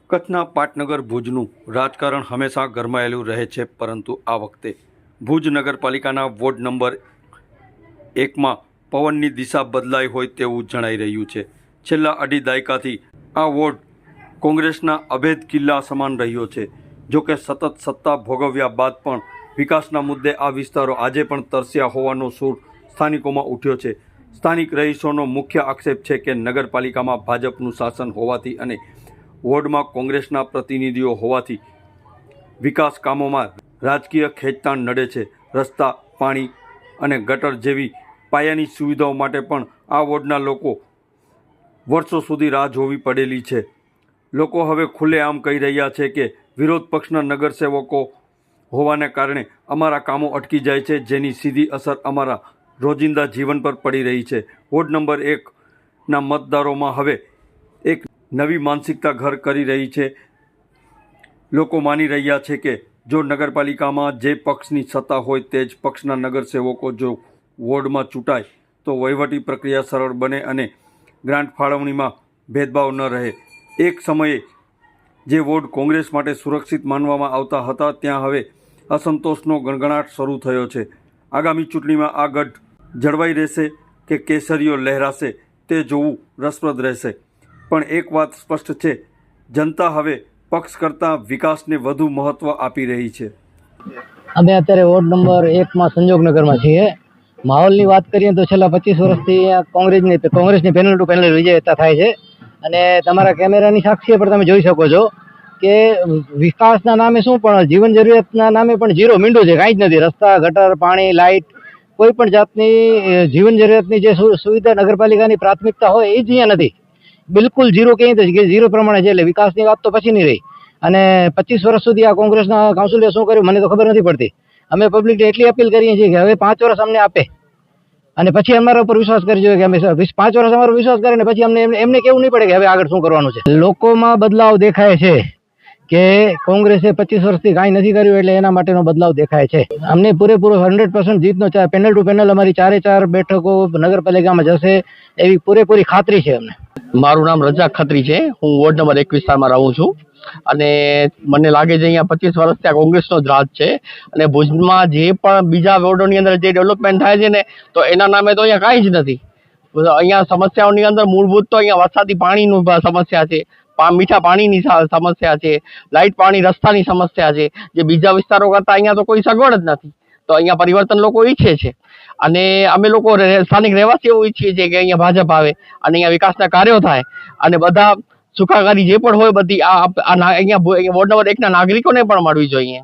કચ્છના પાટનગર ભુજનું રાજકારણ હંમેશા ગરમાયેલું રહે છે, પરંતુ આ વખતે ભુજ નગરપાલિકાના વોર્ડ નંબર 1માં પવનની દિશા બદલાઈ હોય તેવું જણાઈ રહ્યું છે। છેલ્લા અઢી દાયકાથી આ વોર્ડ કોંગ્રેસના અભેદ કિલ્લા સમાન રહ્યો છે। જોકે સતત સત્તા ભોગવ્યા બાદ પણ વિકાસના મુદ્દે આ વિસ્તારો આજે પણ તરસ્યા હોવાનો સૂર સ્થાનિકોમાં ઉઠ્યો છે। સ્થાનિક રહીશોનો મુખ્ય આક્ષેપ છે કે નગરપાલિકામાં ભાજપનું શાસન હોવાથી અને વોર્ડમાં કોંગ્રેસના પ્રતિનિધિઓ હોવાથી વિકાસ કામોમાં રાજકીય ખેંચતાણ નડે છે। રસ્તા, પાણી અને ગટર જેવી પાયાની સુવિધાઓ માટે પણ આ વોર્ડના લોકો વર્ષો સુધી રાહ જોવી પડેલી છે। લોકો હવે ખુલ્લેઆમ કહી રહ્યા છે કે વિરોધ પક્ષના નગરસેવકો હોવાને કારણે અમારા કામો અટકી જાય છે, જેની સીધી અસર અમારા રોજિંદા જીવન પર પડી રહી છે। વોર્ડ નંબર 1ના મતદારોમાં હવે એક નવી માનસિકતા ઘર કરી રહી છે। લોકો માની રહ્યા છે કે જો નગરપાલિકામાં જે પક્ષની સત્તા હોય તે જ પક્ષના નગરસેવકો જો વોર્ડમાં ચૂંટાય તો વહીવટી પ્રક્રિયા સરળ બને અને ગ્રાન્ટ ફાળવણીમાં ભેદભાવ ન રહે। એક સમયે જે વોર્ડ કોંગ્રેસ માટે સુરક્ષિત માનવામાં આવતા હતા ત્યાં હવે અસંતોષનો ગણગણાટ શરૂ થયો છે। આગામી ચૂંટણીમાં આ ગઢ જળવાઈ રહેશે કે કેસરીઓ લહેરાશે તે જોવું રસપ્રદ રહેશે। પણ એક વાત સ્પષ્ટ છે, જનતા હવે પક્ષ કરતાં વિકાસને વધુ મહત્વ આપી રહી છે। અમે અત્યારે વોર્ડ નંબર 1માં સંજોગનગરમાં છીએ। માહોલની વાત કરીએ તો છેલ્લા 25 વર્ષથી કોંગ્રેસની પેનલ ટુ પેનલ વિજેતા થાય છે અને તમારા કેમેરાની સાક્ષીએ પણ તમે જોઈ શકો છો કે વિકાસના નામે શું પણ જીવન જરૂરિયાતના નામે પણ ઝીરો મીંડો છે, કાંઈ જ નથી। રસ્તા, ગટર, પાણી, લાઇટ, કોઈ પણ જાતની જીવન જરૂરિયાતની જે સુવિધા નગરપાલિકાની પ્રાથમિકતા હોય એ જ અહીંયા નથી। બિલકુલ ઝીરો ક્યાંય ઝીરો પ્રમાણે છે। એટલે વિકાસની વાત તો પછી નહીં રહી। અને 25 વર્ષ સુધી આ કોંગ્રેસના કાઉન્સિલરે શું કર્યું મને તો ખબર નથી પડતી। અમે પબ્લિકને એટલી અપીલ કરીએ છીએ કે હવે 5 વર્ષ અમને આપે અને પછી અમારા ઉપર વિશ્વાસ કરી જોઈએ કે અમે 5 વર્ષ અમારો વિશ્વાસ કરે ને પછી એમને કેવું નહીં પડે કે હવે આગળ શું કરવાનું છે। લોકોમાં બદલાવ દેખાય છે કે કોંગ્રેસે 25 વર્ષથી કાંઈ નથી કર્યું એટલે એના માટેનો બદલાવ દેખાય છે। અમને પૂરેપૂરો 100% જીતનો પેનલ ટુ પેનલ અમારી 4 બેઠકો નગરપાલિકામાં જશે એવી પૂરેપૂરી ખાતરી છે અમને। મારું નામ રજાક ખત્રી છે। હું વોર્ડ નંબર 1 વિસ્તારમાં રહું છું અને મને લાગે છે અહીંયા 25 વર્ષથી આ કોંગ્રેસનો જ રાજ છે અને ભુજમાં જે પણ બીજા વોર્ડોની અંદર જે ડેવલપમેન્ટ થાય છે ને તો એના નામે તો અહીંયા કાંઈ જ નથી। અહીંયા સમસ્યાઓની અંદર મૂળભૂત તો અહીંયા વરસાદી પાણીની સમસ્યા છે, મીઠા પાણીની સમસ્યા છે, લાઇટ, પાણી, રસ્તાની સમસ્યા છે, જે બીજા વિસ્તારો કરતાં અહીંયા તો કોઈ સગવડ જ નથી। તો અહીંયા પરિવર્તન લોકો ઈચ્છે છે અને અમે લોકો સ્થાનિક રહેવાસીઓ ઈચ્છીએ છીએ કે અહીંયા ભાજપ આવે અને અહીંયા વિકાસના કાર્યો થાય અને બધા સુખાકારી જે પણ હોય બધી અહીંયા વોર્ડ નંબર 1ના નાગરિકોને પણ મળવી જોઈએ।